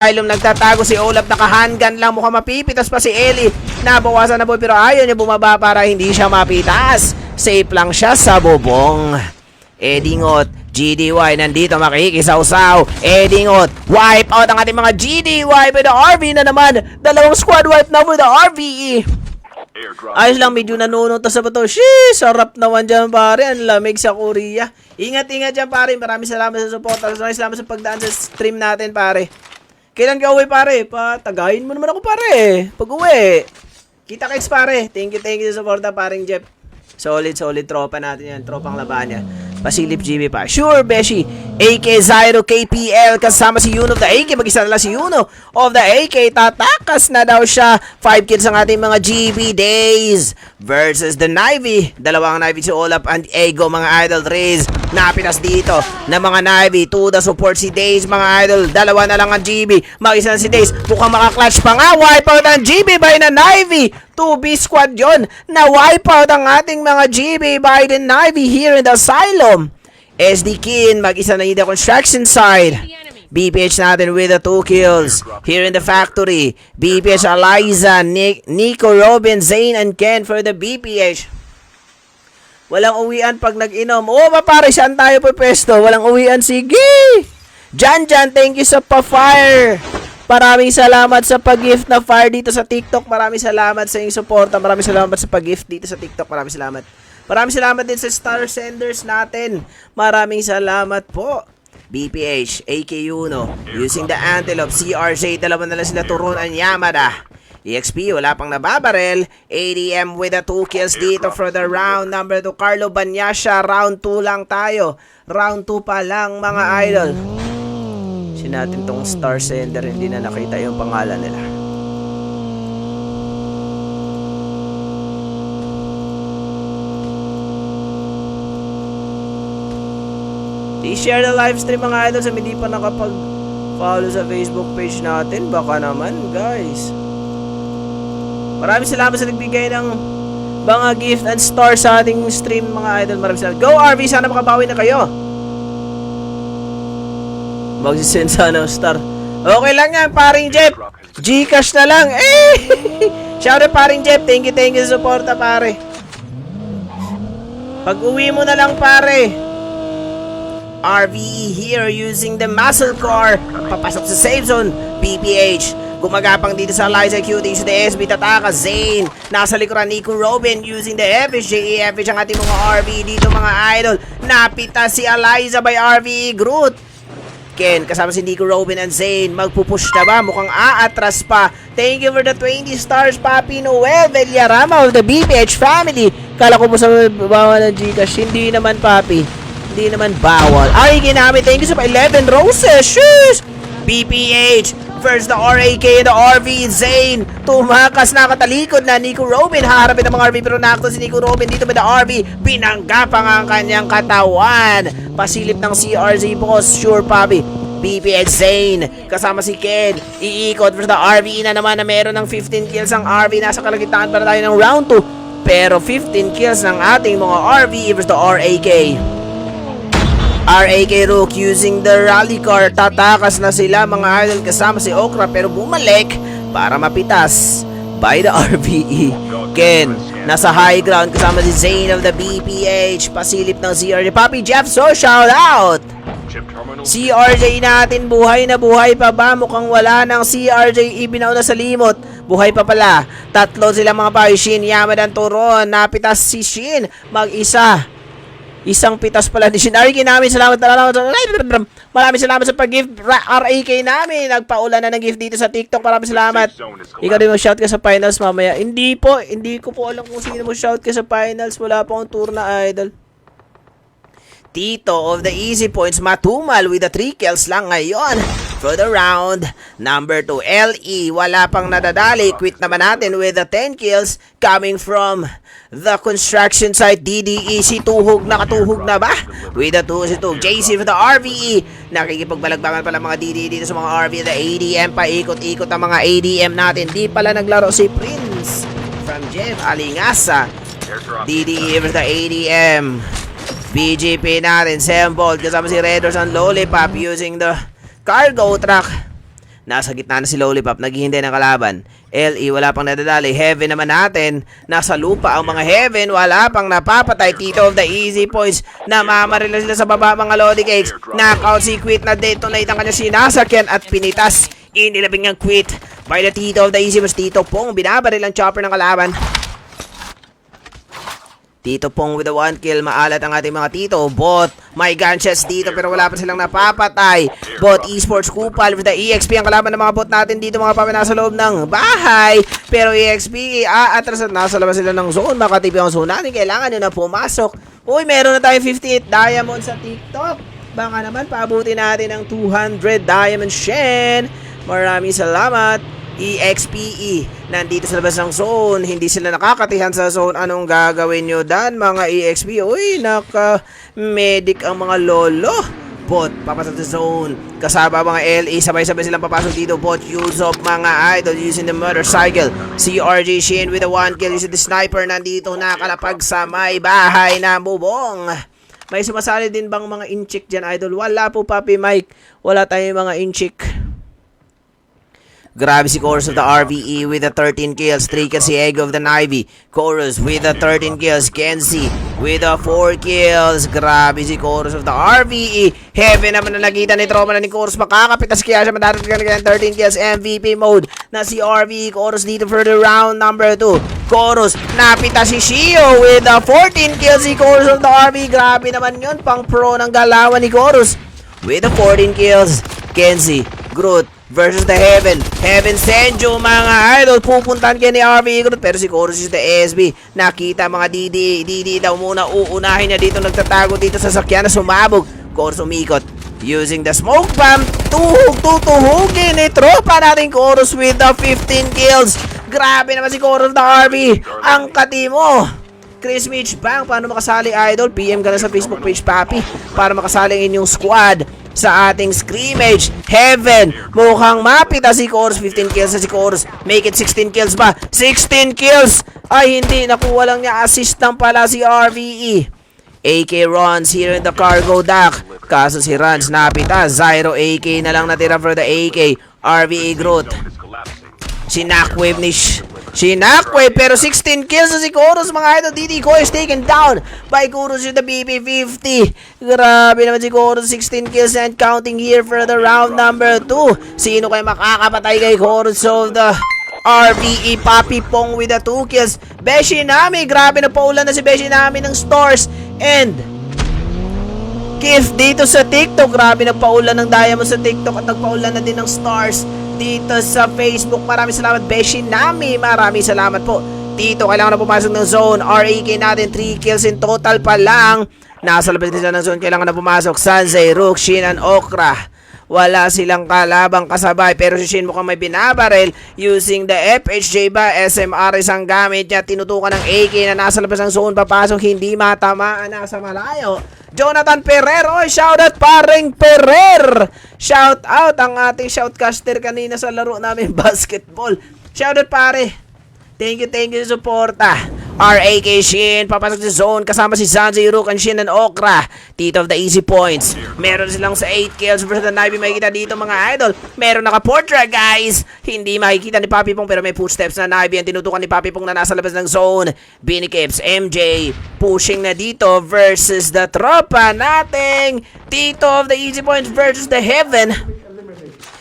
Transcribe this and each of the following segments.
Asylum nagtatago si Olaf, naka-handgun lang, mukhang mapipitas pa si Ellie. Nabawasan na po pero ayaw niya bumaba para hindi siya mapitas. Safe lang siya sa bubong. Edingot, GDY nandito makikisaw-saw. Edingot, wipe out ang ating mga GDY with the RV na naman. Dalawang squad wipe na with the RVE. Ayos lang, medyo nanunod sa bato. Sheesh, sarap naman dyan pare. Ang lamig sa Korea. Ingat-ingat dyan pare. Maraming salamat sa support. Maraming salamat sa pagdaan sa stream natin pare. Kailan ka uwi pare? Patagayin mo naman ako pare. Pag uwi. Kita kits pare. Thank you sa support paring Jeff. Solid tropa natin yan. Tropang laban yan. Pasilip GB pa. Sure, Beshi. AK Zyro KPL kasama si Yuno of the AK. Mag-isa na lang si Yuno of the AK. Tatakas na daw siya. 5 kills ang ating mga GB days versus the Navy. Dalawang Navy si Olaf and Ego mga idol. Riz napitas dito na mga Navy. To the support si Days mga idol. Dalawa na lang ang GB. Mag-isa na si Days. Mukhang makaklatch pa nga. Wipeout ang GB by the Navy. 2B squad yon. Na wipeout ang ating mga GB by the Navy here in the Asylum. SD Kin, mag-isa na yung construction side. BPH natin with the 2 kills. Here in the factory. BPH, Eliza, Nico, Robin, Zane, and Ken for the BPH. Walang uwian pag nag-inom. Oo, pare, saan tayo po pesto? Walang uwian, sige! Jan, thank you sa pa-fire. Maraming salamat sa pag-gift na fire dito sa TikTok. Maraming salamat sa inyong suporta. Maraming salamat sa pag-gift dito sa TikTok. Maraming salamat. Maraming salamat din sa star senders natin. Maraming salamat po. BPH, AK Uno, using the Antelope, CRJ, dalawa na lang sila Turon and Yamada. EXP, wala pang nababarel. ADM with the 2 kills dito for the round number 2. Carlo Banyasha, round 2 lang tayo. Round 2 pa lang mga idol. Natin tong star sender, hindi na nakita yung pangalan nila. I-share the live stream mga idol sa hindi pa nakapag-follow sa Facebook page natin. Baka naman guys. Maraming salamat sa nagbigay ng mga gift and star sa ating stream mga idol. Maraming salamat. Go RV, sana makabawi na kayo. Magsisend sana ng star. Okay lang yan, paring Jeff. Gcash na lang. Shout out paring Jeff. Thank you sa suporta, pare. Pag uwi mo na lang, pare. RVE here using the muscle car. Papasok sa safe zone. BPH. Gumagapang dito sa Eliza Q. Dito sa DSB Tataka. Zane. Nasa likuran Nico Robin using the FHJ. FH ang ating mga RVE dito mga idol. Napita si Eliza by RVE Groot. Ken, kasama si Nico Robin and Zane. Magpupush na ba? Mukhang aatras pa. Thank you for the 20 stars, Papi Noel Villarama of the BPH family. Kala ko po sa bawal ng Gcash. Hindi naman, Papi. Hindi naman bawal. Ay, ginamit. Thank you sa 11 roses. Shoes! BPH versus the RAK and the RV. Zane. Tumakas, nakatalikod na Nico Robin. Haharapin ang mga RV pero nakto si Nico Robin dito by the RV. Pinanggapang ang kanyang katawan. Pasilip ng CRZ boss. Sure, Papi. BPH Zane. Kasama si Ken. Iikot versus the RV na naman na meron ng 15 kills ang RV. Nasa kalagitaan para tayo ng round 2. Pero 15 kills ng ating mga RV versus the RAK. RAK Rook using the rally car. Tatakas na sila mga idol kasama si Okra pero bumalik para mapitas by the RVE. Ken, nasa high ground kasama si Zane of the BPH. Pasilip ng CRJ. Papi Jeff, so shout out! CRJ natin, buhay na buhay pa ba? Mukhang wala ng CRJ, ibinaw na sa limot. Buhay pa pala. Tatlo sila mga pa. Shin, Yamadan, Turon. Napitas si Shin. Mag-isa. Isang pitas pala ni Shin. RAK namin, salamat. Maraming salamat sa pag-gift. RAK namin. Nagpaulan na ng gift dito sa TikTok. Maraming salamat. Ikaw din mag-shout ka sa finals mamaya. Hindi ko po alam kung sino mag-shout ka sa finals. Wala pa akong tour na idol. Tito of the Easy Points Matumal with the 3 kills lang ngayon for the round number 2. LE, wala pang nadadali. Quit naman natin with the 10 kills coming from the construction site. DDE, si Tuhog, nakatuhog na ba? With the 2 si Tuhog. JC for the RVE. Nakikipagbalagbangan pala mga DDE dito sa mga RVE. The ADM, paikot-ikot ang mga ADM natin. Di pala naglaro si Prince from Jeff Alingasa. DDE for the ADM. BGP natin, Sembold, kasama si Raiders on Lollipop using the cargo truck. Nasa gitna na si Lollipop, naghihintay ng kalaban. LE, wala pang nadadali. Heaven naman natin. Nasa lupa ang mga Heaven. Wala pang napapatay. Tito of the easy points. Namamarila sila sa baba mga Lodi Cakes. Knockout si Quit na detonate ang kanya sinasakyan at pinitas. Inilabing ang Quit by the Tito of the easy points. Tito Pong binabaril ang chopper ng kalaban. Tito Pong with a 1 kill. Maalat ang ating mga Tito. Bot, may gunshots dito pero wala pa silang napapatay. Bot Esports Kupal with the EXP. Ang kalaban ng mga bot natin dito mga papi nasa loob ng bahay. Pero EXP, atras at nasa labas sila ng zone. Makatipi ang zone natin. Kailangan nyo na pumasok. Uy, meron na tayo 58 diamonds sa TikTok. Baka naman paabuti natin ang 200 diamond Shen. Maraming salamat. EXPE, nandito sa labas ng zone, hindi sila nakakatihan sa zone. Anong gagawin nyo dan mga EXP? Uy, naka-medic ang mga lolo. Bot, papasok sa zone. Kasama mga LE, sabay-sabay silang papasok dito. Bot, use of mga idol using the motorcycle. CRJ Shin with a 1 kill using the sniper. Nandito nakalapag sa may bahay na bubong. May sumasali din bang mga inchik dyan, idol? Wala po, Papi Mike. Wala tayong mga inchik. Grabe si Chorus of the RVE with the 13 kills. 3 kills si Egg of the Navy. Chorus with the 13 kills. Kenzie with the 4 kills. Grabe si Chorus of the RVE. Heaven naman na nakita ni Tropa na ni Chorus. Makakapitas kaya siya madarating ng 13 kills. MVP mode na si RVE. Chorus dito for the round number 2. Chorus, napita si Shio with the 14 kills si Chorus of the RVE. Grabe naman yun. Pang pro ng galawan ni Chorus with the 14 kills. Kenzie, Groot versus the Heaven. Heaven Senju mga idol. Pupuntahan kaya ni RV Groot. Pero si Chorus is the SB. Nakita mga Didi daw muna. Uunahin niya dito. Nagtatago dito sa sakyan na sumabog. Chorus umikot. Using the smoke bomb. Tutuhugin ni tropa natin Chorus with the 15 kills. Grabe naman si Chorus the RV. Ang katimo. Chris Mitch Bang, paano makasali idol? PM ka na sa Facebook page Papi para makasali ang inyong squad sa ating scrimmage. Heaven, mukhang mapita si Chorus. 15 kills na si Chorus. Make it 16 kills ba? 16 kills! Ay hindi, nakuha lang niya assist ng pala si RVE. AK runs here in the cargo dock. Kaso si Rans napita. Zyro AK na lang natira for the AK. RVE Groot. Sinackwave pero 16 kills na si Chorus mga idol. Didi Ko is taken down by Chorus with the BP50. Grabe naman si Chorus, 16 kills and counting here for the round number 2. Sino kayo makakapatay kay Chorus of the RVE? Papi Pong with the 2 kills. Beshi Nami, grabe na paulan na si Beshi Nami ng stores. And Kif dito sa TikTok, grabe nagpaulan ng diamond sa TikTok at nagpaulan na din ng stars dito sa Facebook. Maraming salamat Beshi Nami, maraming salamat po. Dito kailangan na pumasok ng zone. RAK natin 3 kills in total pa lang. Nasa labas din ng zone, kailangan na pumasok. Sanzay, Rook, Shin, and Okra. Wala silang kalabang kasabay pero si Shin mukhang may binabaril using the FHJ ba? SMR isang gamit niya. Tinutukan ng AK na nasa labas ng zone. Papasok, hindi matamaan, nasa malayo. Jonathan Ferrer, oy, shoutout paring Ferrer. Shout out ang ating shoutcaster kanina sa laro namin basketball. Shoutout pare. Thank you sa suporta. RAK Shin, papasok sa zone kasama si Sanjay, Rook, and Shin and Okra. Tito of the easy points. Meron silang sa 8 kills versus the Navy. Makikita dito mga idol. Meron naka-portrait guys. Hindi makikita ni Papi Pong pero may footsteps na Navy. Ang tinutukan ni Papi Pong na nasa labas ng zone. Binikips, MJ, pushing na dito versus the tropa nating Tito of the easy points versus the Heaven.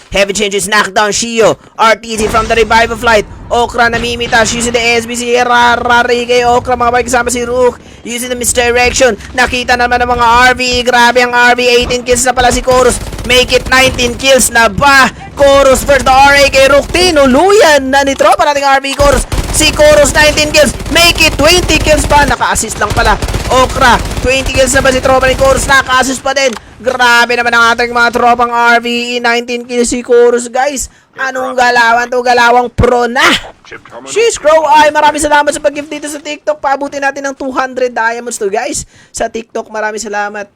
Heavy changes, knockdown, Shio. RTZ from the revival flight. Okra namimitas using the SBC. Rarari kay Okra. Mga bay kasama si Rook. Using the misdirection. Nakita naman ng mga RV. Grabe ang RV. 18 kills na pala si Chorus. Make it 19 kills na ba? Chorus versus the RA kay Rook. Tinuluyan na ni tropa nating RV Chorus. Si Chorus 19 kills. Make it 20 kills pa. Naka-assist lang pala. Okra. 20 kills na ba si tropa ni Chorus? Naka-assist pa din. Grabe naman ang ating mga tropang RVE. 19 kills si Chorus guys. Anong galawan to? Galawang pro na. Sheesh Crow ay maraming salamat sa pag-gift dito sa TikTok. Paabutin natin ng 200 diamonds to guys. Sa TikTok maraming salamat.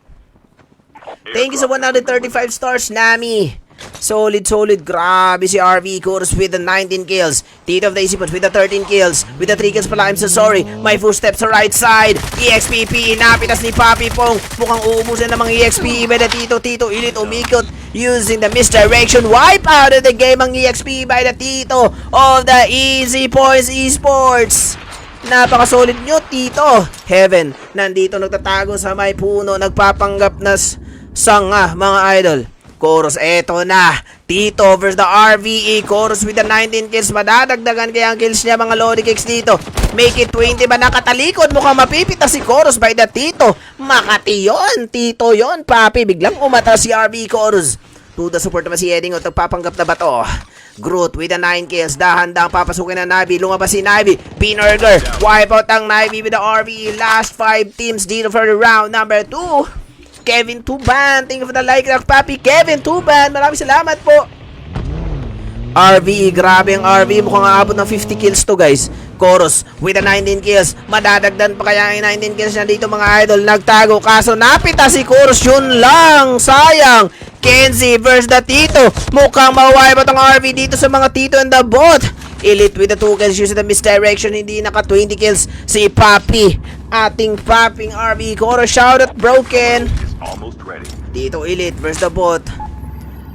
Thank you sa 135 stars Nami. Solid, grabe si RV Chorus with the 19 kills. Tito of the Easy Punch with the 13 kills. With the 3 kills pala, I'm so sorry. My footsteps sa right side. EXPP, napitas ni Papi Pong. Mukhang uubusin ng mga EXP by the Tito Elite umikot using the misdirection. Wipe out of the game ang EXP by the Tito of the Easy Points Esports. Napaka-solid nyo, Tito. Heaven, nandito nagtatago sa may puno. Nagpapanggap na sanga, mga idol. Chorus, eto na. Tito versus the RVE. Chorus with the 19 kills. Madadagdagan kaya ang kills niya, mga Lodi Kicks dito. Make it 20 ba? Nakatalikod. Mukhang mapipita si Chorus by the Tito. Makati yun. Tito yun, Papi. Biglang umata si RVE Chorus. To the support naman si Edding o tagpapanggap na ba to? Groot with the 9 kills. Dahan-dahang papasukin ng Navi. Lumabas si Navi. Pinurger. Wipe out ang Navi with the RVE. Last 5 teams dito for the round number 2. Kevin Tuban, thank you for the like, Papi. Kevin Tuban, maraming salamat po. RV, grabe ang RV. Mukhang aabot ng 50 kills to, guys. Chorus with the 19 kills. Madadagdan pa kaya ang 19 kills na dito, mga idol. Nagtago, kaso napita si Chorus. Yun lang, sayang. Kenzie versus the Tito. Mukhang mawipe ang RV dito sa mga Tito and the bot. Elite with the 2 kills using the misdirection. Hindi naka 20 kills si Papi. Ating Paping RV. Chorus, shout out broken. Dito Elite versus the bot.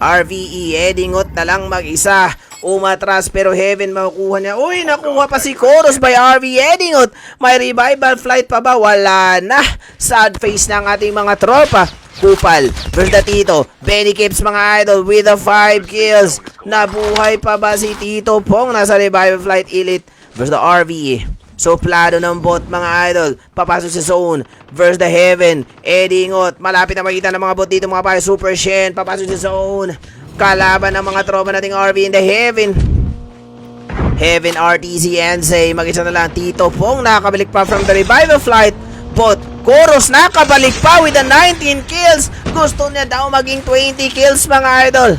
RVE, Edingot na lang mag-isa. Umatras pero Heaven makukuha niya. Uy, nakuha pa si Chorus by RV Edingot. May revival flight pa ba? Wala na. Sad face ng ating mga tropa. Kupal versus the Tito. Benny Kips, mga idol, with the 5 kills. Nabuhay pa ba si Tito Pong? Nasa revival flight. Elite versus the RVE. Soplado ng bot, mga idol. Papasok sa zone versus the Heaven. Edingot. Malapit na makita ng mga bot dito, mga payo. Super Shen. Papasok sa zone. Kalaban ng mga tropa nating RV in the Heaven. Heaven, RTZ, Enzay. Mag-isa na lang. Tito Pong nakabalik pa from the revival flight. Bot. Chorus nakabalik pa with the 19 kills. Gusto niya daw maging 20 kills, mga idol.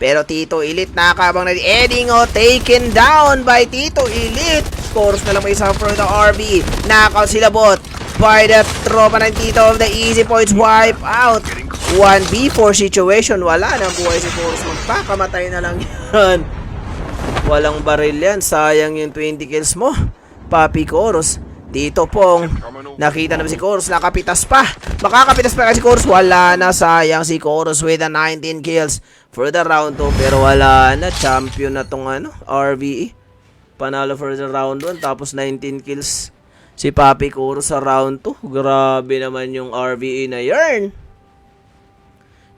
Pero Tito Elite nakabang na. Edingo taken down by Tito Elite. Chorus na lang may isa for the RB. Knockout sila bot by the tropa ng Tito of the Easy Points. Wipe out. 1v4 situation. Wala nang buhay si Chorus. Magpakamatay na lang yan. Walang baril yan. Sayang yung 20 kills mo, Papi Chorus. Dito Pong. Nakita naman si Chorus. Nakapitas pa. Makakapitas pa kasi si Chorus. Wala na. Sayang si Chorus with the 19 kills for the round 2. Pero wala na. Champion na tong RVE. Panalo for the round 1. Tapos 19 kills si Papi Chorus sa round 2. Grabe naman yung RVE na yarn.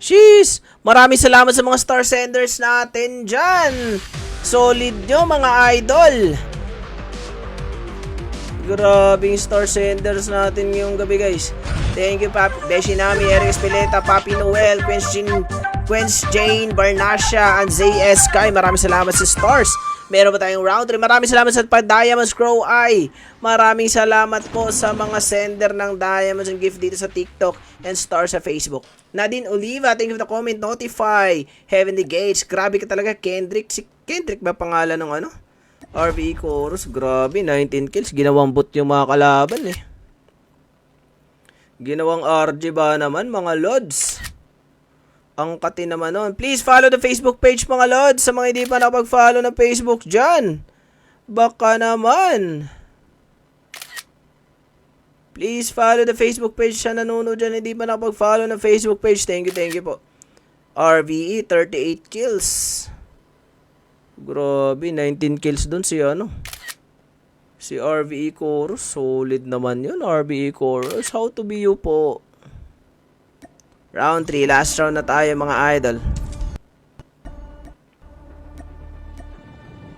Sheesh! Maraming salamat sa mga star senders natin dyan. Solid nyo, mga idol. Grabe yung star senders natin ngayong gabi, guys. Thank you, Papi Beshi Nami, Eric Espileta, Papi Noel, Quench Jane, Barnasha, and Zay Sky. Maraming salamat sa stars. Meron pa tayong round 3. Maraming salamat sa Diamonds Crow Eye. Maraming salamat po sa mga sender ng Diamonds and gift dito sa TikTok and stars sa Facebook. Nadine Oliva, thank you for the comment. Notify, Heavenly Gates. Grabe ka talaga, Kendrick. Si Kendrick ba pangalan ng ano? RVE Chorus, grabe, 19 kills. Ginawang bot yung mga kalaban eh. Ginawang RG ba naman, mga Lods? Ang kati naman nun. Please follow the Facebook page, mga Lods. Sa mga hindi pa nakapag-follow ng Facebook dyan. Baka naman. Please follow the Facebook page. Siya nanonood dyan, hindi pa nakapag-follow ng Facebook page. Thank you po. RVE, 38 kills. Grabe, 19 kills dun si ano. Si RVE Chorus. Solid naman yun, RVE Chorus. How to be you po. Round 3, last round na tayo, mga idol.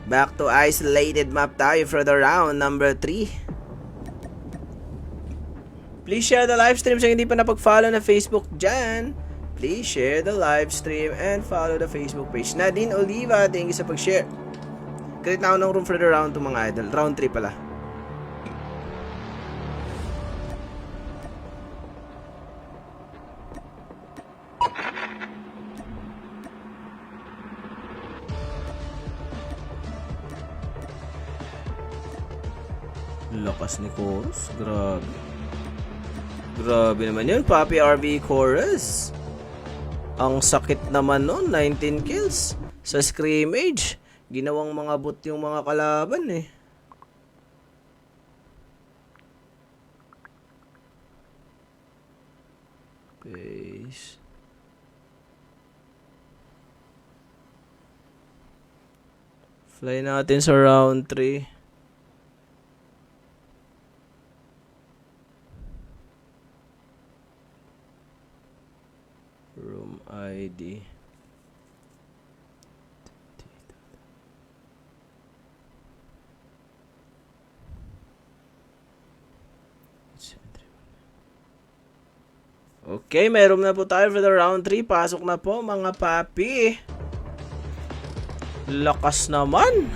Back to isolated map tayo for the round number 3. Please share the live stream sa hindi pa napag-follow na Facebook dyan. Please share the live stream and follow the Facebook page. Nadine Oliva, thank you sa pag-share. Create na ako ng room for the round 2, mga idol. Round 3 pala. Lakas ni Chorus. Grabe. Grabe naman yun, Papi RVE Chorus. Ang sakit naman nun, 19 kills sa scrimmage. Ginawang mga bot yung mga kalaban eh. Pace. Fly natin sa round 3. Room ID. Okay, may room na po tayo for the round 3. Pasok na po mga papi. Lakas naman.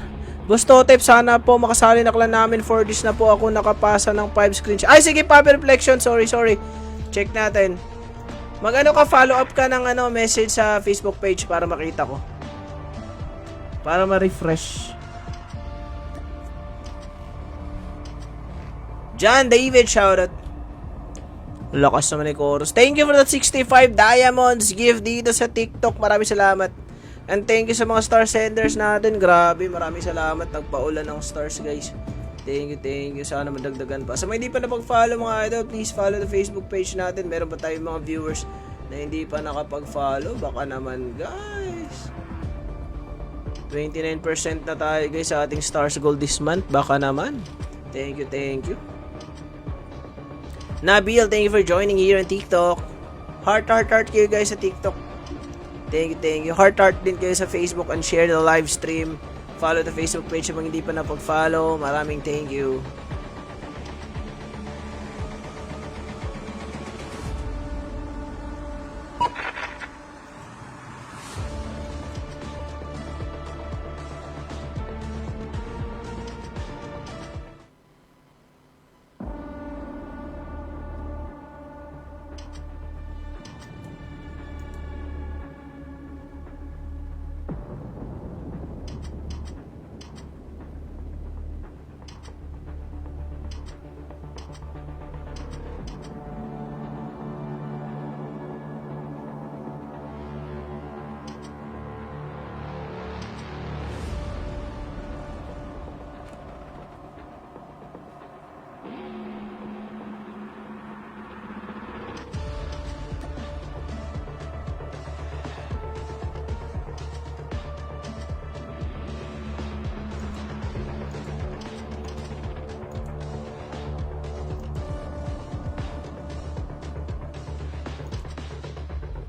Gusto tip, sana po makasali na clan namin. For this na po ako nakapasa ng 5 screenshots. Ay sige, papi reflection. Sorry. Check natin. Mag-ano ka, follow up ka ng message sa Facebook page para makita ko. Para ma-refresh. John David, shoutout. Lakas naman ni Chorus. Thank you for that 65 diamonds gift dito sa TikTok. Maraming salamat. And thank you sa mga star senders natin. Grabe, maraming salamat. Nagpaulan ng stars, guys. Thank you. Sana madagdagan pa. Sa mga hindi pa napag-follow mga idol, please follow the Facebook page natin. Meron pa tayong mga viewers na hindi pa nakapag-follow. Baka naman, guys. 29% na tayo, guys, sa ating stars gold this month. Baka naman. Thank you. Nabil, thank you for joining here on TikTok. Heart kayo guys sa TikTok. Thank you. Heart din kayo sa Facebook and share the live stream. Follow the Facebook page kung hindi pa napag-follow. Maraming thank you.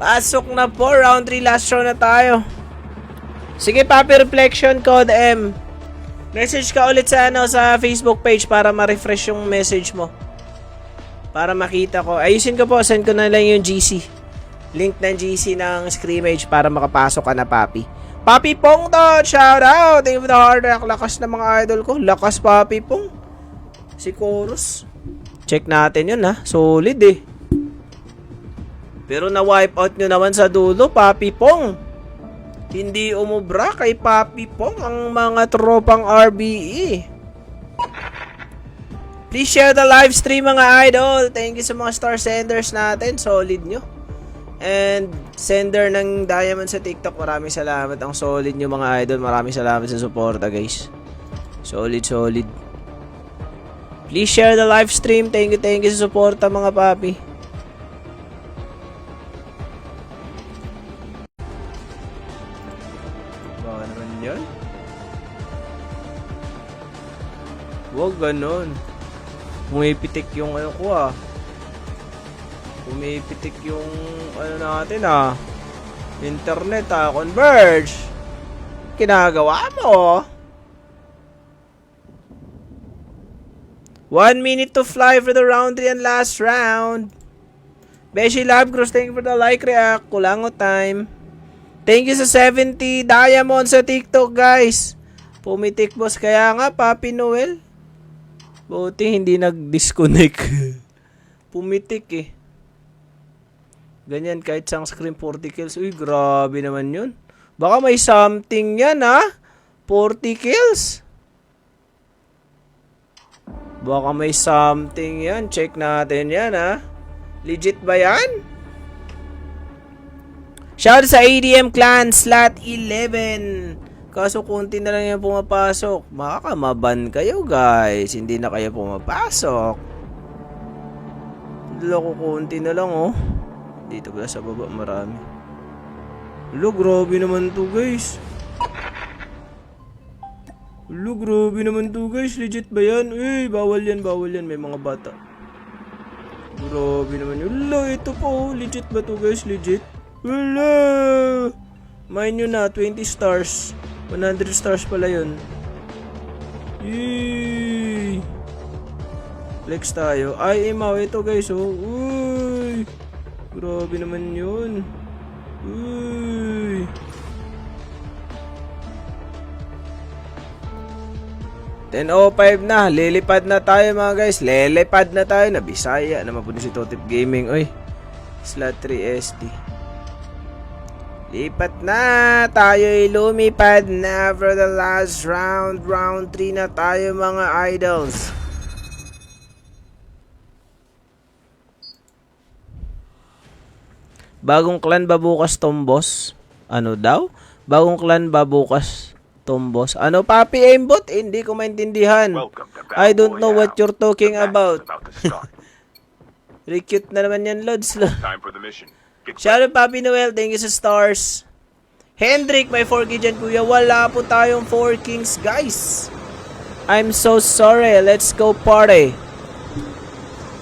Pasok na po, round 3, last round na tayo. Sige, papi reflection code M. Message ka ulit sa sa Facebook page para ma-refresh yung message mo. Para makita ko. Ayusin ko po, send ko na lang yung GC. Link ng GC ng scrimmage para makapasok ka na, papi. Papi Pong to, shout out. Thank you for the hard rock. Lakas na mga idol ko. Lakas, papi Pong. Si Chorus. Check natin yun ha. Solid eh. Pero na-wipe out nyo naman sa dulo, Papi Pong. Hindi umubra kay Papi Pong ang mga tropang RBE. Please share the live stream mga idol. Thank you sa mga star senders natin. Solid nyo. And sender ng diamond sa TikTok, maraming salamat. Ang solid nyo mga idol. Maraming salamat sa suporta, guys. Solid. Please share the live stream. Thank you sa suporta mga papi. Huwag ganon. Pumipitik yung ko Pumipitik yung natin internet Converge. Kinagawa mo. 1 minute to fly for the round 3 and last round. Beshi Love Cruz, thank you for the like react. Kulangot time. Thank you sa 70 diamonds sa TikTok, guys. Pumitik boss. Kaya nga, Papi Noel. Buti hindi nag-disconnect. Pumitik eh. Ganyan kahit sang screen 40 kills. Uy, grabe naman yun. Baka may something yan 40 kills. Baka may something yan. Check natin yan Legit ba yan? Shout sa ADM Clan, slot 11. Kaso konti na lang yung pumapasok. Makakamaban kayo guys. Hindi na kayo pumapasok. Loko konti na lang oh. Dito ba sa baba marami. Lo, grabe naman to guys. Lo, grabe naman to guys. Legit ba yan? Eh, bawal yan. May mga bata. Grabe naman yun. Lo, ito po. Legit ba to guys? Legit? Wala! Mine nyo na, 20 stars. 100 stars pala yun. Yee! Flex tayo. Ay, emaw. Ito guys, oh. Uy! Grabe naman yun. Uy! $10.05 na. Lilipad na tayo mga guys. Lilipad na tayo. Nabisaya naman po si Totip Gaming. Uy! Slot 3 SD. Lipat na! Tayo'y lumipad na for the last round. Round 3 na tayo mga idols. Bagong clan ba bukas, Tombos? Ano daw? Bagong clan ba bukas, Tombos? Ano, Papi Aimbot? Hindi ko maintindihan. I don't know what you're talking about. Recute na naman yan, Lods. Shout out Papi Noel, thank you sa stars. Hendrik, may 4K dyan kuya. Wala po tayong 4 kings guys. I'm so sorry. Let's go party.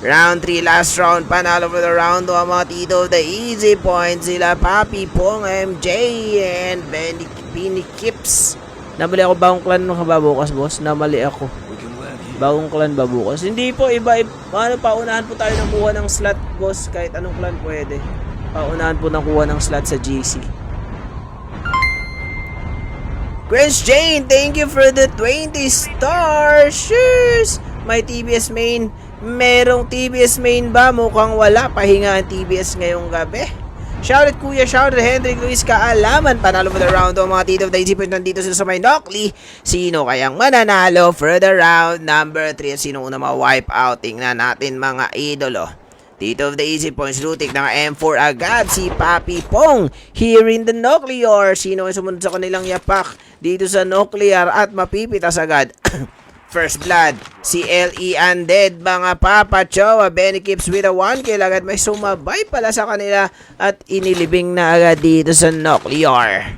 Round 3, last round. Panalo for the round 2. Mga tito of the easy points. Sila Papi Pong, MJ, and Benny Kips. Namali ako bagong clan nung kababukas, boss. Namali ako. Bagong clan ba bukas? Hindi po, iba. Ano, paunahan po tayo ng buha ng slot, boss. Kahit anong clan pwede. Paunahan po nakuha ng slot sa GC. Chris Jane, thank you for the 20 stars. Cheers! May TBS main. Merong TBS main ba? Mukhang wala. Pahinga ang TBS ngayong gabi. Shoutout kuya, shoutout Hendrik Luis Kaalaman. Panalo for the round o mga tito of the easy point. Nandito sila sa may Nocli. Sino kayang mananalo for the round number 3? At sino una ma-wipe out? Tingnan natin mga idolo. Tito of the easy points, Lutik ng M4 agad, si Papi Pong here in the nuclear. Sino ang sumunod sa kanilang yapak dito sa nuclear at mapipitas agad? First blood, si LE Undead, mga Papa Chowa. Benny Kips with a 1 kill agad. May sumabay pala sa kanila at inilibing na agad dito sa nuclear.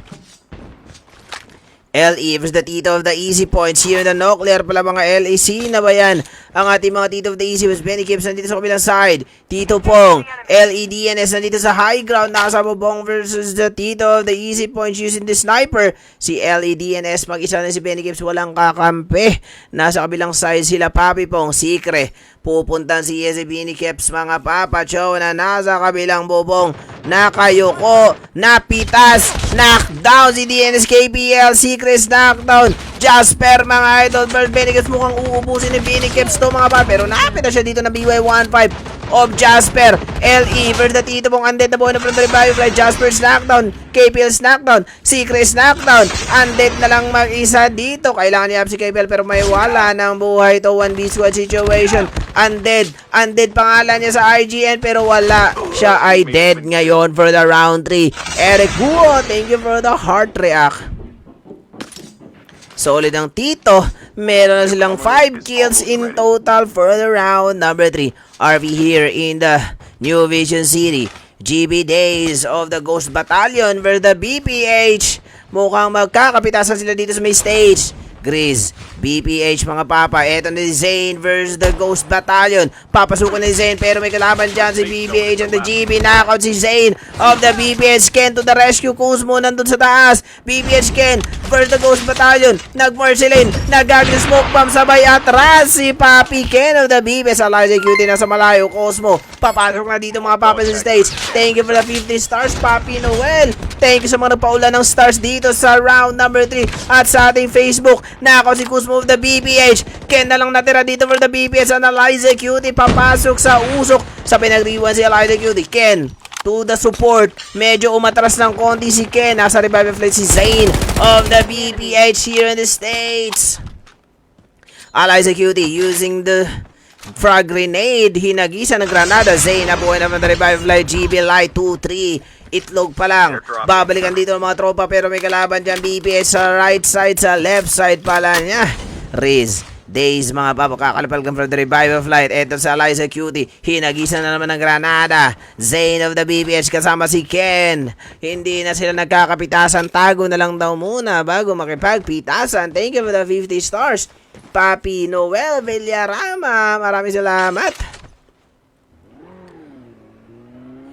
LE versus the Tito of the Easy Points here in the nuclear pala mga LAC na ba yan? Ang ating mga Tito of the Easy was Benny Kips nandito sa kabilang side. Tito Pong, LEDNS nandito sa high ground. Nakasama Bong versus the Tito of the Easy Points using the sniper. Si LEDNS mag-isa na si Benny Kips, walang kakampi. Nasa kabilang side sila Papi Pong, Sikre. Pupuntan si Benny Kips mga Papa Chow na nasa kabilang bubong. Nakayuko, napitas, knockdown si DNS KPL, Secrets knockdown, Jasper mga idol, Benny Kips mukhang uubusin ni Benny Kips to mga pa, pero napita siya dito na BY15 of Jasper. LE versus the Tito Pong Undead na buhay na from the revive flight. Jasper's knockdown, KPL's knockdown, Secret's knockdown, Undead na lang mag-isa dito. Kailangan niya si KPL pero may wala ng buhay to. 1v squad situation. Undead pangalan niya sa IGN pero wala. Siya ay dead ngayon for the round 3. Eric Guo, thank you for the heart react. Solid ang Tito. Meron na silang 5 kills in total for the round number 3. RV here in the New Vision City. GB Days of the Ghost Battalion versus the BPH. Mukhang magkakapitasan sila dito sa may stage. Grizz, BPH mga papa. Eto na si Zane versus the Ghost Battalion. Papasukan na si Zane pero may kalaban dyan si BPH and the GB. Knockout si Zane of the BPH. Ken to the rescue. Kuzmo nandun sa taas. BPH Ken versus the Ghost Battalion. Nag-Marceline. Nag-agri smoke bomb sabay atras si Papi Ken of the BPH. Elijah Cutie nasa malayo. Cosmo. Papasok na dito mga papa sa stage. Thank you for the 50 stars Papi Noel. Thank you sa mga nagpaulan ng stars dito sa round number 3 at sa ating Facebook. Nakaw si Kuzmo of the BPH. Ken na lang natira dito for the BPH. Ang Eliza Cutie papasok sa usok. Sa pinagriwan si Eliza Cutie. Ken to the support. Medyo umatras ng konti si Ken. Nasa revive flight si Zane of the BPH here in the States. Eliza Cutie using the Frag grenade, hinagisa ng granada. Zay nabuhay naman na revive light. GB light 2-3. Itlog pa lang. Babalikan dito ng mga tropa pero may kalaban dyan. BPS sa right side, sa left side pala niya. Riz. Days mga papa, kakalapalgan from the revive of light. Eto sa Liza Cutie, hinagisa na naman ng granada. Zane of the BPH kasama si Ken. Hindi na sila nagkakapitasan, tago na lang daw muna bago makipagpitasan. Thank you for the 50 stars. Papi Noel Villarama, maraming salamat.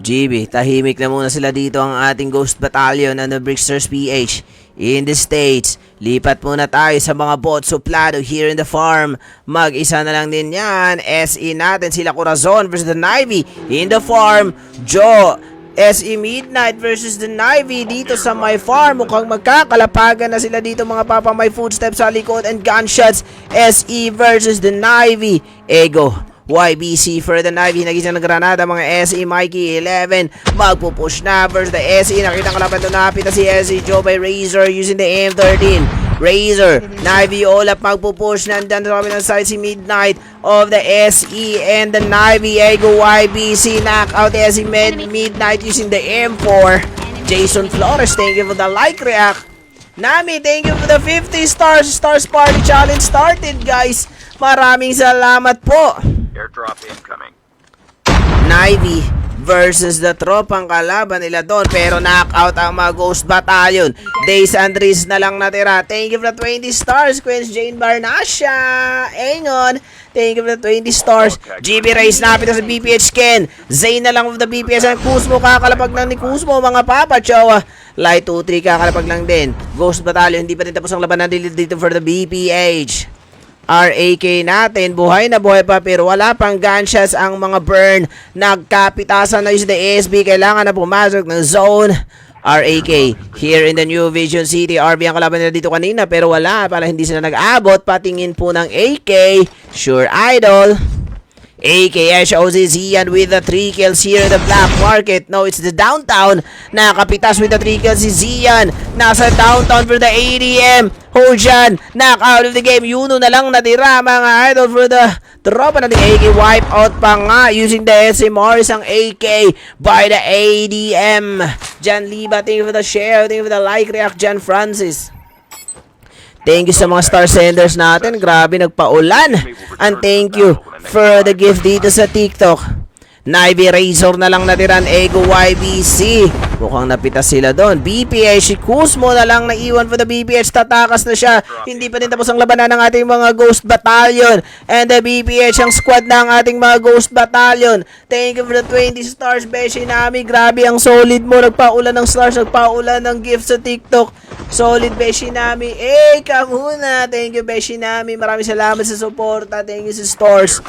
GB, tahimik na muna sila dito ang ating Ghost Battalion and the Bricksters PH. In the States, lipat muna tayo sa mga bot suplado here in the farm. Mag-isa na lang din yan. SE natin sila Corazon versus the Navy. In the farm, Joe. SE Midnight versus the Navy dito sa my farm. Mukhang magkakalapagan na sila dito mga papa. May footsteps sa likod and gunshots. SE versus the Navy. Ego. YBC for the Navy, nagising ng granada mga SE Mikey 11, magpupush na versus the SE, nakita kalaban doon napita si SE Joe by Razor using the M13, Razor, Navy Olap magpupush, nandyan sa kami ng side si Midnight of the SE and the Navy, Ego YBC, knockout SE Midnight using the M4, Jason Flores, thank you for the like react, Nami, thank you for the 50 stars, Stars Party Challenge started guys, maraming salamat po. Airdrop incoming. Navy versus the tropang kalaban nila doon pero knockout ang mga Ghost Battalion. Days Andres na lang natira. Thank you for the 20 stars. Queens Jane Barnasha. Engon. Thank you for the 20 stars. GB Race napita sa BPH Ken. Zay na lang of the BPS and Kuzmo. Kakalapag lang ni Kuzmo mga papa. Chowa. Light 2-3 kakalapag lang din. Ghost Battalion. Hindi pa din tapos ang labanan dito for the BPH. RAK natin, buhay na buhay pa pero wala pang gunshots ang mga burn. Nagkapitasan na yung ASB, kailangan na pumasok ng zone. RAK, here in the New Vision City. RB ang kalaban nila dito kanina pero wala, para hindi sila nag-abot. Patingin po ng AK, Sure Idol. AKS Zian with the 3 kills here in the black market. No, it's the downtown. Nakapitas with the 3 kills si Zian. Nasa downtown for the ADM. Hojan, knock out of the game. Yuno na lang natira mga idol for the tropa natin. AK wipe out pa nga using the SMRs ang AK by the ADM. Jan Liba, thank you for the share. Thank you for the like react, Jan Francis. Thank you sa mga star senders natin. Grabe, nagpaulan. And thank you for the gift dito sa TikTok. Navy Razor na lang natiran. Ego YBC. Mukhang napitas sila doon. BPH, si Kuzmo na lang naiwan for the BPH. Tatakas na siya. Hindi pa din tapos ang labanan ng ating mga Ghost Battalion. And the BPH, ang squad ng ating mga Ghost Battalion. Thank you for the 20 stars, Beshi Nami. Grabe ang solid mo. Nagpaulan ng stars. Nagpaulan ng gift sa TikTok. Solid, Beshi Nami. Kamuna. Thank you, Beshi Nami. Maraming salamat sa suporta. Thank you sa stores.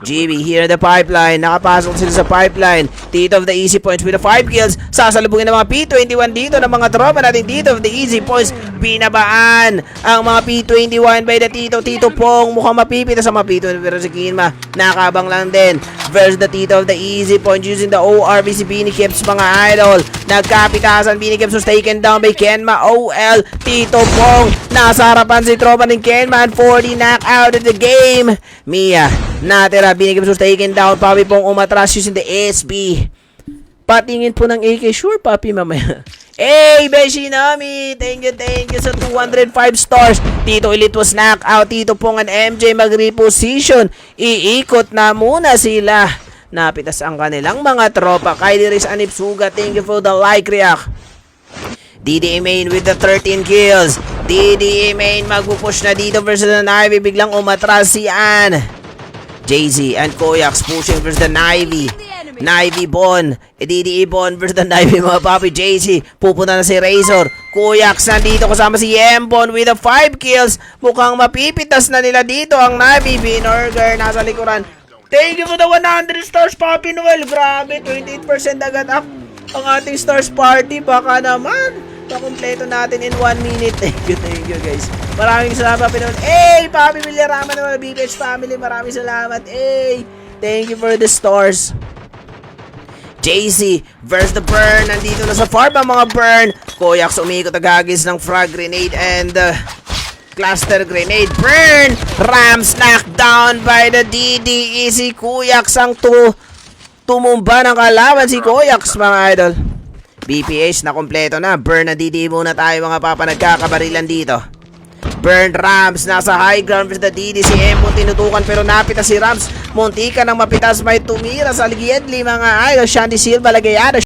GB, here the pipeline. Nakapasok sila sa pipeline. Tito of the Easy Points with the 5 kills. Sasalubungin ng mga P21 dito ng mga tropa natin. Tito of the Easy Points. Binabaan ang mga P21 by the Tito. Tito Pong mukhang mapipita sa mga P21 pero si Kinma nakabang lang din. Versus the Tito of the Easy Points using the ORBC Binikips mga idol. Nagkapitasan. Binikips was taken down by Kenma OL. Tito Pong nasa harapan si tropa ng Kenma and 40 knockout of the game. Mia natira. Binikips was taken down. Papi Pong umatras using the SB. Patingin po ng AK. Sure, papi, mamaya. Hey, Beshi Nami! Thank you sa 205 stars. Tito Elite was knockout. Tito Pong and MJ mag-reposition. Iikot na muna sila. Napitas ang kanilang mga tropa. Kylie Riz Anipsuga, thank you for the like react. DDE Main with the 13 kills. DDE Main magpupush na dito versus the Navy. Biglang umatras si Ann. Jay-Z and Koyax pushing versus the Navy. Navy Bon. DDE Bon versus the Navy mga papi. Jay-Z. Pupunta na si Razor. Koyax nandito kasama si Bon with the 5 kills. Mukhang mapipitas na nila dito ang Navy. Binorger nasa likuran. Thank you for the 100 stars, Papi Noel. Grabe, 28% agad up ang ating stars party. Baka naman pakumpleto natin in 1 minute. Thank you guys. Maraming salamat, Papi Noel. Hey, Papi Villarama naman, BPH family. Maraming salamat. Hey, thank you for the stars. JC versus the Burn. Nandito na sa farm ang mga Burn. Koyax umikot agagis ng frag grenade and cluster grenade. Burn! Rams knocked down by the DDE. Si Kuyaks ang tumumba ng kalaban. Si Kuyaks, mga idol. BPH na kompleto na. Burn na DDE muna tayo, mga papa. Nagkakabarilan dito. Burn Rams, nasa high ground with the DD. Si Embo tinutukan pero napita si Rams. Muntika nang mapitas, may tumira sa Liedli, mga idol. Shandy Silva lagayada.